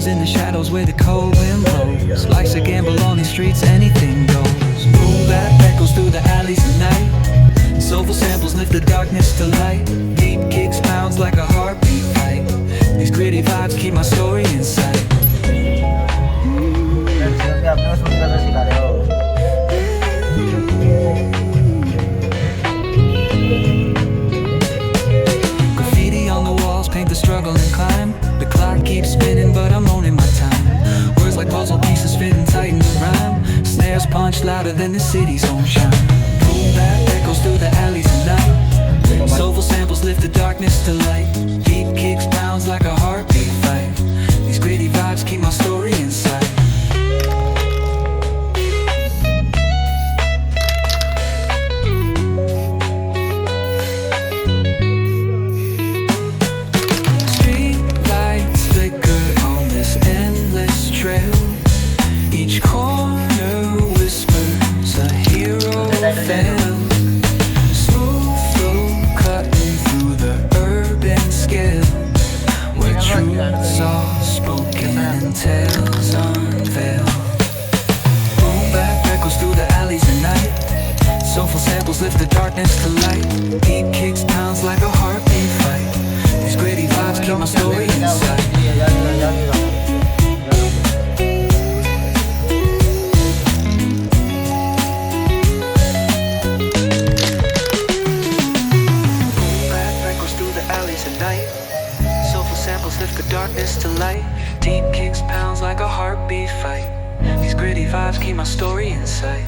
in the shadows where the cold wind blows. Life's a gamble on these streets, anything goes. Boom bap echoes through the alleys at night. Soulful samples lift the darkness to light. Deep kicks pounds like a heartbeat fight. These gritty vibes keep my story in sight. Graffiti on the walls paint the struggle and climb. The clock keeps spinning but I'm owning my time. Words like puzzle pieces fitting tight in the rhyme. Snares punch louder than the city's own chime. Boom bap echoes through the alleys at night. Soulful samples lift the darkness to light. Deep kicks pounds like a heartbeat fight. These gritty vibes keep my story in sight. Street lights flicker on this endless trail. Each corner whispers a hero fell. Smooth flow cutting through the urban scale, where truths are spoken and tales unveiled. Boom bap echoes through the alleys at night. Soulful samples lift the darkness to light. Deep kicks pounds like a heartbeat fight. These gritty vibes keep my story inside. Soulful samples lift the darkness to light. Deep kicks pounds like a heartbeat fight. These gritty vibes keep my story in sight.